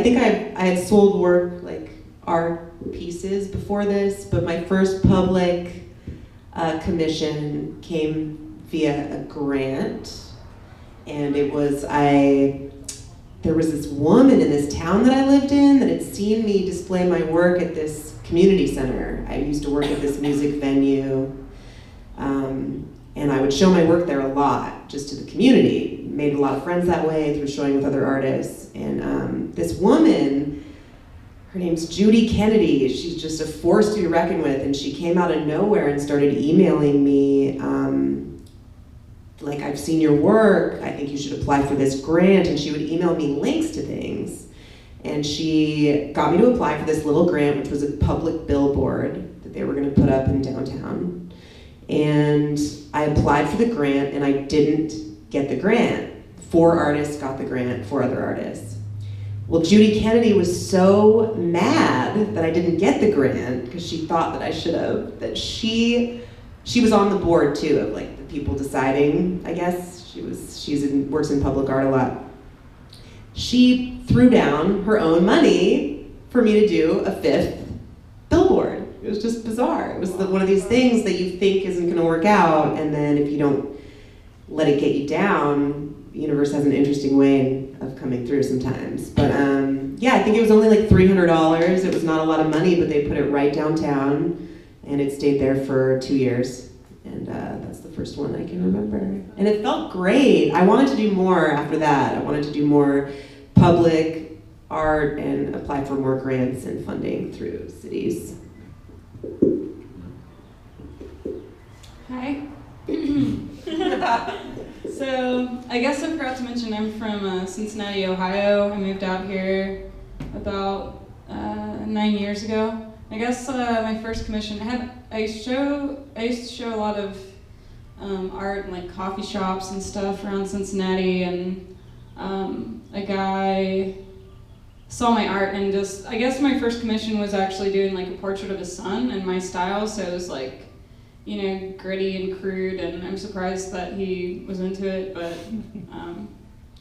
think I had sold work, like art pieces before this, but my first public commission came via a grant, and it was, there was this woman in this town that I lived in that had seen me display my work at this community center. I used to work at this music venue, and I would show my work there a lot, just to the community. Made a lot of friends that way through showing with other artists. And this woman, her name's Judy Kennedy. She's just a force to be reckoned with, and she came out of nowhere and started emailing me, like, I've seen your work, I think you should apply for this grant, and she would email me links to things. And she got me to apply for this little grant, which was a public billboard that they were gonna put up in downtown. And I applied for the grant, and I didn't get the grant. 4 artists got the grant, 4 other artists. Well, Judy Kennedy was so mad that I didn't get the grant, because she thought that I should have, that she was on the board too, of like the people deciding, I guess. Works in public art a lot. She threw down her own money for me to do a 5th billboard. It was just bizarre. It was one of these things that you think isn't gonna work out, and then if you don't let it get you down, the universe has an interesting way of coming through sometimes. But yeah, I think it was only like $300. It was not a lot of money, but they put it right downtown, and it stayed there for 2 years. And that's the first one I can remember. And it felt great. I wanted to do more after that. I wanted to do more public art and apply for more grants and funding through cities. Hi. So, I guess I forgot to mention I'm from Cincinnati, Ohio. I moved out here about 9 years ago. I guess my first commission, I used to show a lot of art in like coffee shops and stuff around Cincinnati, and a guy saw my art and just, I guess my first commission was actually doing like a portrait of his son in my style, so it was like, you know, gritty and crude, and I'm surprised that he was into it, but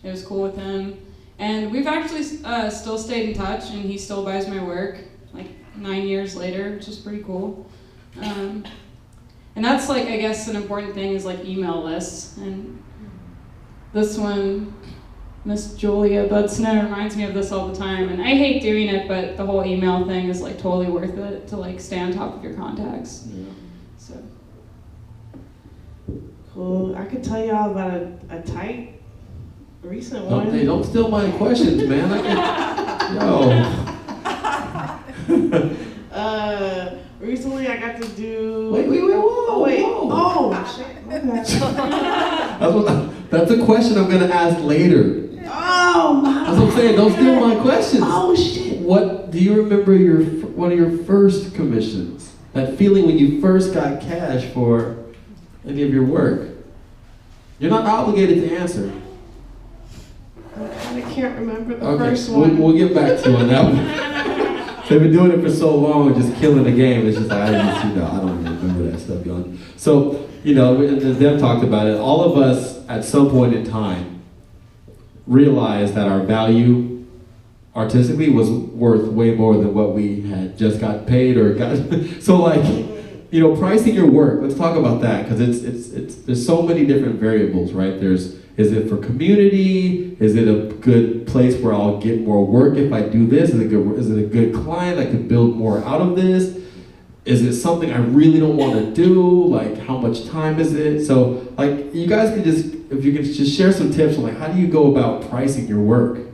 it was cool with him. And we've actually still stayed in touch, and he still buys my work, like 9 years later, which is pretty cool. And that's like, I guess an important thing is like email lists. And this one, Miss Julia Bud Snow, reminds me of this all the time. And I hate doing it, but the whole email thing is like totally worth it to like stay on top of your contacts. Yeah. So. Cool. I could tell y'all about a tight recent one. Hey, don't steal my questions, man. Recently I got to do. Wait, whoa. Wait. Whoa. Oh, shit. Okay. That's a question I'm gonna ask later. Oh, my. That's what I'm saying. Don't steal my questions. Oh, shit. What do you remember one of your first commissions? That feeling when you first got cash for any of your work? You're not obligated to answer. I kind of can't remember the first one. We'll get back to you on that one. They've been doing it for so long, just killing the game. It's just like, I don't even remember that stuff, y'all. So, as Deb talked about it, all of us at some point in time realized that our value artistically was worth way more than what we had just got paid or got. So pricing your work, let's talk about that, because there's so many different variables, right? Is it for community? Is it a good place where I'll get more work if I do this? Is it a good client? I could build more out of this? Is it something I really don't want to do? Like, how much time is it? So, you guys can if you can just share some tips on how do you go about pricing your work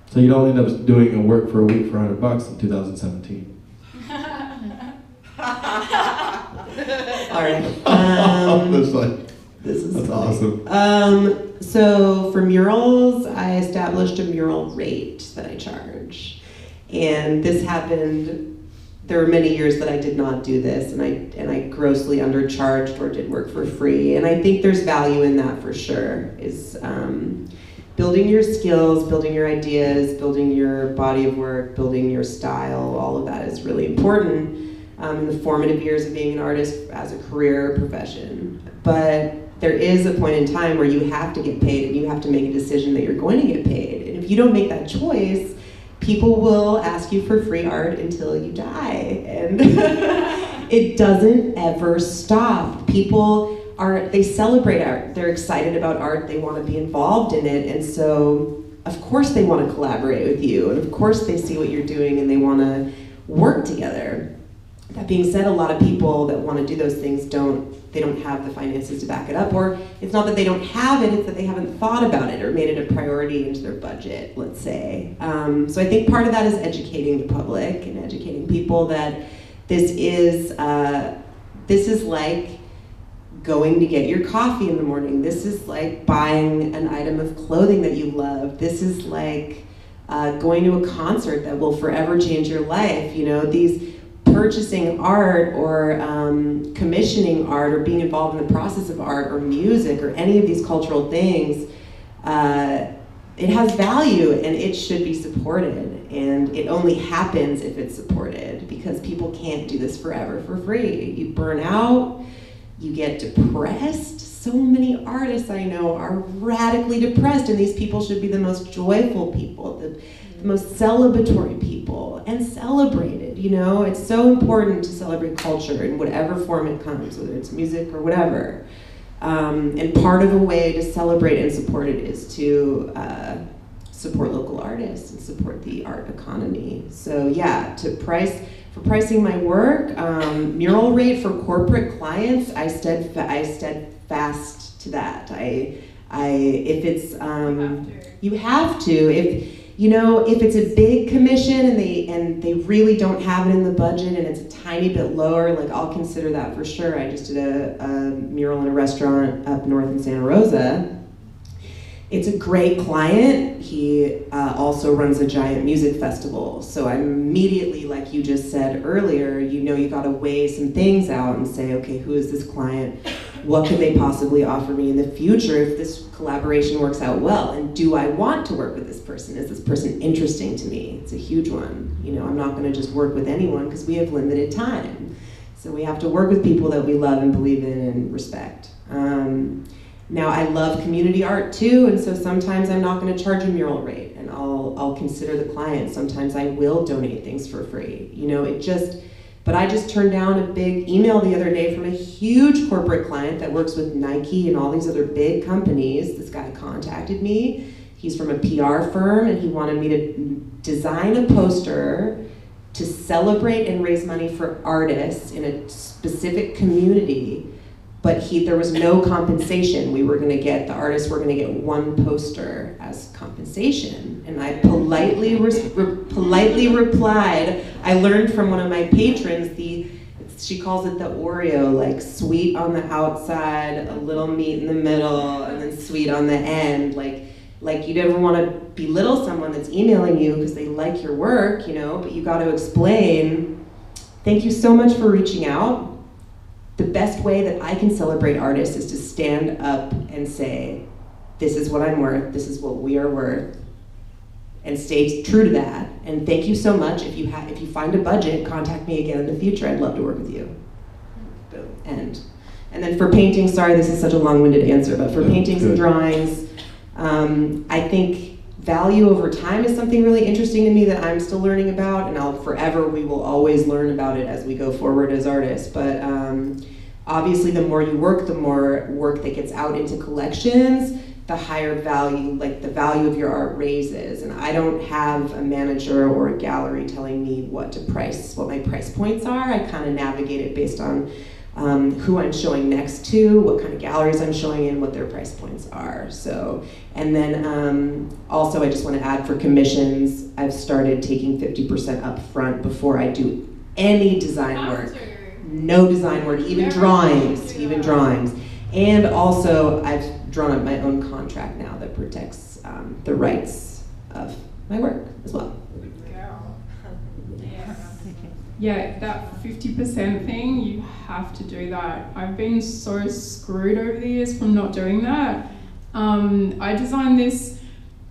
so you don't end up doing a work for a week for $100 in 2017. All right. That's awesome. So for murals, I established a mural rate that I charge. And this happened, there were many years that I did not do this, and I grossly undercharged or did work for free. And I think there's value in that for sure, is building your skills, building your ideas, building your body of work, building your style. All of that is really important in the formative years of being an artist as a career profession. But there is a point in time where you have to get paid, and you have to make a decision that you're going to get paid. And if you don't make that choice, people will ask you for free art until you die, and it doesn't ever stop. They celebrate art, they're excited about art, they want to be involved in it, and so of course they want to collaborate with you, and of course they see what you're doing and they want to work together. That being said, a lot of people that want to do those things don't have the finances to back it up, or it's not that they don't have it, it's that they haven't thought about it or made it a priority into their budget, let's say. So I think part of that is educating the public and educating people that this is like going to get your coffee in the morning. This is like buying an item of clothing that you love. This is like going to a concert that will forever change your life. You know, these purchasing art or commissioning art or being involved in the process of art or music or any of these cultural things, it has value and it should be supported. And it only happens if it's supported, because people can't do this forever for free. You burn out, you get depressed. So many artists I know are radically depressed, and these people should be the most joyful people, the most celebratory people, and celebrated. You know, it's so important to celebrate culture in whatever form it comes, whether it's music or whatever. And part of the way to celebrate and support it is to support local artists and support the art economy. So yeah, for pricing my work, mural rate for corporate clients, I steadfast to that. If it's you have to. If it's a big commission and they really don't have it in the budget and it's a tiny bit lower, like I'll consider that for sure. I just did a mural in a restaurant up north in Santa Rosa. It's a great client. He also runs a giant music festival. So I'm immediately, like you just said earlier, you gotta weigh some things out and say, okay, who is this client? What could they possibly offer me in the future if this collaboration works out well? And do I want to work with this person? Is this person interesting to me? It's a huge one. I'm not gonna just work with anyone because we have limited time. So we have to work with people that we love and believe in and respect. Now I love community art too, and so sometimes I'm not going to charge a mural rate, and I'll consider the client. Sometimes I will donate things for free. But I just turned down a big email the other day from a huge corporate client that works with Nike and all these other big companies. This guy contacted me. He's from a PR firm, and he wanted me to design a poster to celebrate and raise money for artists in a specific community. But there was no compensation. The artists were gonna get one poster as compensation. And I politely replied, I learned from one of my patrons, she calls it the Oreo, like sweet on the outside, a little meat in the middle, and then sweet on the end. Like you never wanna belittle someone that's emailing you because they like your work, but you gotta explain, thank you so much for reaching out. The best way that I can celebrate artists is to stand up and say, this is what I'm worth, this is what we are worth, and stay true to that. And thank you so much. If you find a budget, contact me again in the future. I'd love to work with you. Boom, end. And then for painting, sorry this is such a long-winded answer, but for paintings and drawings, I think value over time is something really interesting to me that I'm still learning about, and we will always learn about it as we go forward as artists. But obviously the more you work, the more work that gets out into collections, the higher value, like the value of your art raises. And I don't have a manager or a gallery telling me what my price points are. I kind of navigate it based on who I'm showing next to, what kind of galleries I'm showing in, what their price points are. So, and then also I just want to add for commissions, I've started taking 50% up front before I do any design work. No design work, even drawings. And also I've drawn up my own contract now that protects the rights of my work as well. Yeah, that 50% thing, you have to do that. I've been so screwed over the years from not doing that. I designed this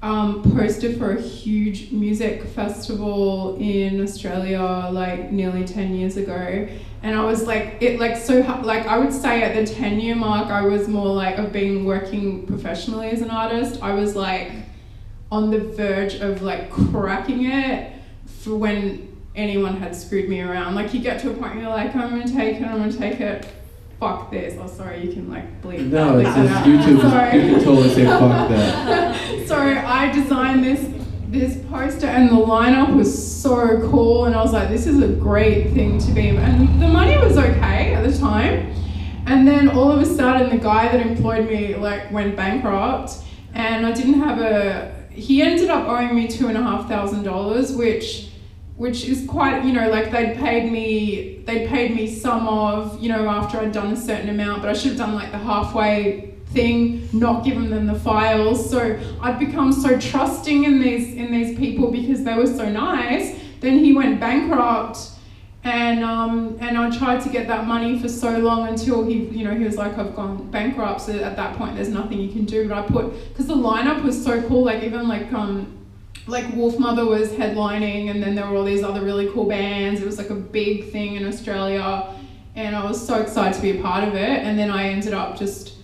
poster for a huge music festival in Australia like nearly 10 years ago. And I was like, I would say at the 10-year mark, I was more like, of being working professionally as an artist, I was like, on the verge of like cracking it for when anyone had screwed me around. Like you get to a point where you're like, I'm gonna take it, fuck this. Oh sorry, you can like bleep. No, it's that just out. YouTube. Sorry. You can totally say fuck that. Sorry, I designed this poster and the lineup was so cool and I was like, this is a great thing to be, and the money was okay at the time. And then all of a sudden the guy that employed me like went bankrupt and I didn't have he ended up owing me $2,500, which is quite, you know, like they'd paid me some of, you know, after I'd done a certain amount, but I should have done like the halfway thing, not given them the files. So I'd become so trusting in these people because they were so nice. Then he went bankrupt and I tried to get that money for so long until he was like, I've gone bankrupt. So at that point there's nothing you can do. But because the lineup was so cool, like even like Wolf Mother was headlining and then there were all these other really cool bands. It was like a big thing in Australia and I was so excited to be a part of it. And then I ended up just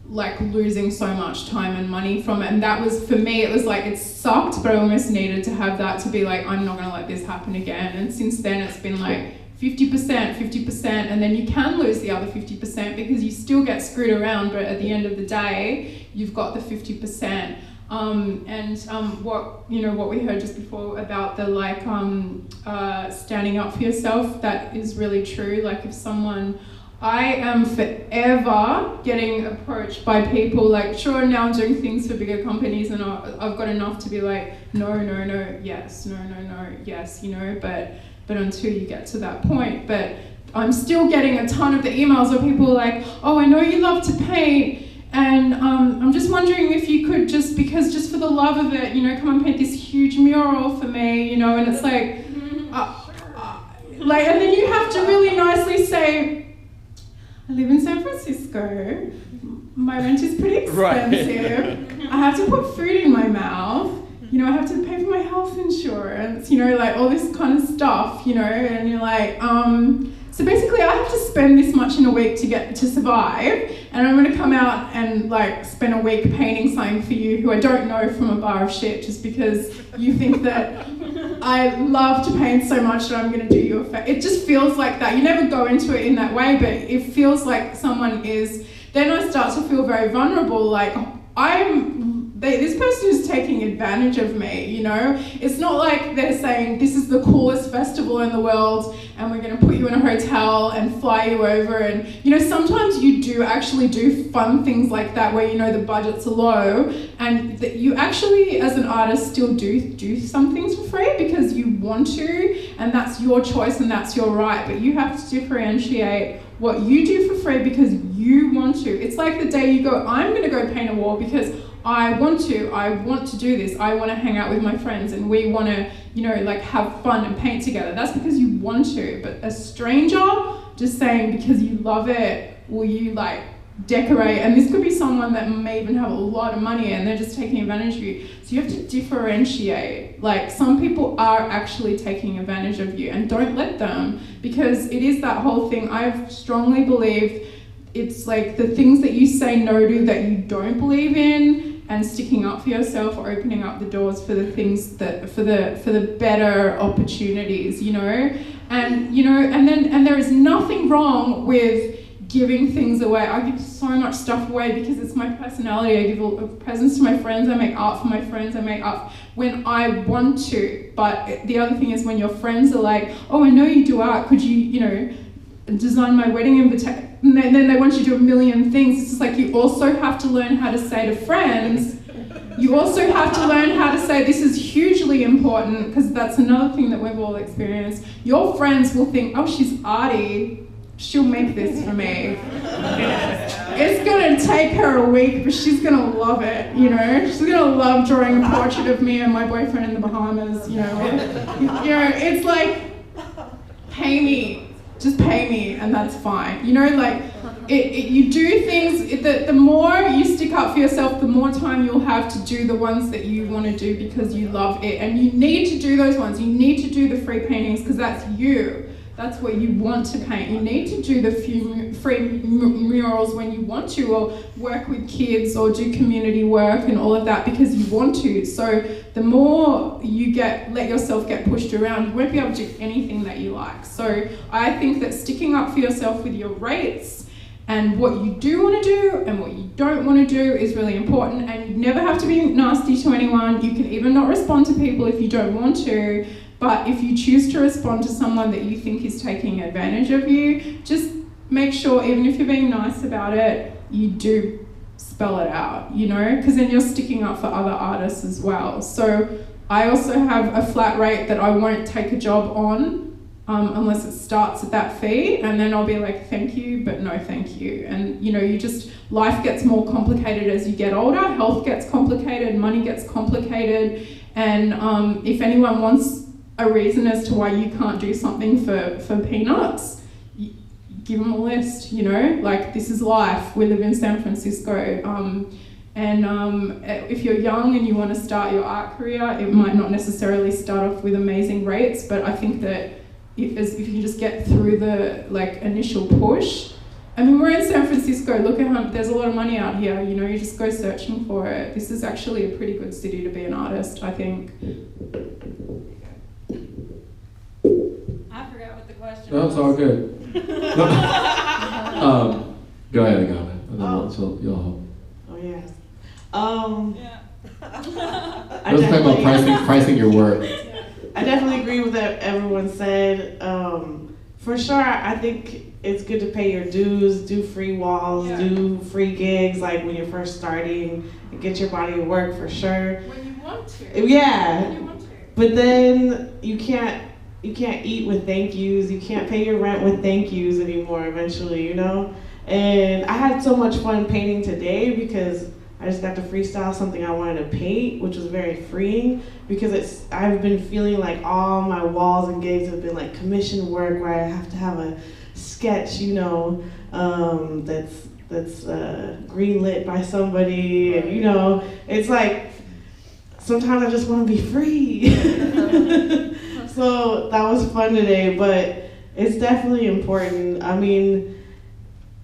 like losing so much time and money from it. And that was, for me, it was like, it sucked, but I almost needed to have that to be like, I'm not gonna let this happen again. And since then it's been like 50%, and then you can lose the other 50% because you still get screwed around, but at the end of the day, you've got the 50%. What we heard just before about the like standing up for yourself, that is really true. Like if I am forever getting approached by people like, sure, now I'm doing things for bigger companies and I've got enough to be like, no, yes, no, yes, you know, but until you get to that point. But I'm still getting a ton of the emails where people are like, oh, I know you love to paint, and I'm just wondering if you could just for the love of it, you know, come and paint this huge mural for me, you know, and it's like, and then you have to really nicely say, I live in San Francisco, my rent is pretty expensive, right. I have to put food in my mouth, you know, I have to pay for my health insurance, you know, like all this kind of stuff, you know, and you're like, so basically I have to spend this much in a week to survive, and I'm going to come out and like spend a week painting something for you who I don't know from a bar of shit just because you think that I love to paint so much that I'm going to do you a favor. It just feels like that. You never go into it in that way, but it feels like someone is, then I start to feel very vulnerable, like this person is taking advantage of me, you know? It's not like they're saying, this is the coolest festival in the world and we're going to put you in a hotel and fly you over. And, you know, sometimes you do actually do fun things like that where, you know, the budgets are low and that you actually, as an artist, still do some things for free because you want to, and that's your choice and that's your right. But you have to differentiate what you do for free because you want to. It's like the day you go, I'm going to go paint a wall because I want to do this. I want to hang out with my friends and we want to, you know, like have fun and paint together. That's because you want to. But a stranger just saying because you love it, will you like decorate? And this could be someone that may even have a lot of money and they're just taking advantage of you. So you have to differentiate. Like some people are actually taking advantage of you and don't let them, because it is that whole thing. I've strongly believed it's like the things that you say no to that you don't believe in, and sticking up for yourself or opening up the doors for the things that for the better opportunities, you know. And you know, and there is nothing wrong with giving things away. I give so much stuff away because it's my personality. I give presents to my friends, I make art for my friends, I make art when I want to. But the other thing is when your friends are like, oh, I know you do art, could you know, design my wedding invitation? And then they want you to do a million things. It's just like you also have to learn how to say to friends, you also have to learn how to say this is hugely important, because that's another thing that we've all experienced. Your friends will think, oh, she's arty, she'll make this for me. It's gonna take her a week, but she's gonna love it, you know? She's gonna love drawing a portrait of me and my boyfriend in the Bahamas, you know? It's like, pay me. Just pay me and that's fine. You know, like, you do things, the more you stick up for yourself, the more time you'll have to do the ones that you want to do because you love it. And you need to do those ones. You need to do the free paintings because that's you. that's what you want to paint. You need to do the few free murals when you want to, or work with kids, or do community work and all of that because you want to. So the more you let yourself get pushed around, you won't be able to do anything that you like. So I think that sticking up for yourself with your rates and what you do want to do and what you don't want to do is really important. And you never have to be nasty to anyone. You can even not respond to people if you don't want to. But if you choose to respond to someone that you think is taking advantage of you, just make sure, even if you're being nice about it, you do spell it out, you know, because then you're sticking up for other artists as well. So I also have a flat rate that I won't take a job on unless it starts at that fee, and then I'll be like, thank you, but no thank you. And you know, life gets more complicated as you get older, health gets complicated, money gets complicated, and if anyone wants a reason as to why you can't do something for peanuts, give them a list, you know, like this is life, we live in San Francisco. If you're young and you want to start your art career, it might not necessarily start off with amazing rates, but I think that if you just get through the initial push, I mean, we're in San Francisco, look at how there's a lot of money out here, you know, you just go searching for it. This is actually a pretty good city to be an artist, I think. I forgot what the question No, was. it's all good. Go ahead, Agana, and then you'll help. Oh yes. Yeah. Let's talk about pricing your work. I definitely agree with what everyone said. For sure, I think it's good to pay your dues, do free walls, do free gigs, like when you're first starting, and get your body of work for sure. When you want to. Yeah. When you want to. But then you can't eat with thank yous. You can't pay your rent with thank yous anymore eventually, you know? And I had so much fun painting today because I just got to freestyle something I wanted to paint, which was very freeing because I've been feeling like all my walls and gigs have been like commission work where I have to have a sketch, you know, that's greenlit by somebody, and you know, it's like sometimes I just want to be free. So that was fun today, but it's definitely important. I mean,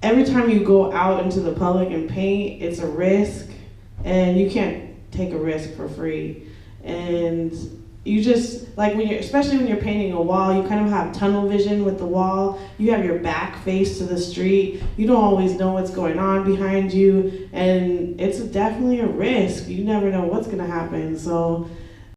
every time you go out into the public and paint, it's a risk, and you can't take a risk for free. And you just, especially when you're painting a wall, you kind of have tunnel vision with the wall. You have your back face to the street. You don't always know what's going on behind you, and it's definitely a risk. You never know what's gonna happen. So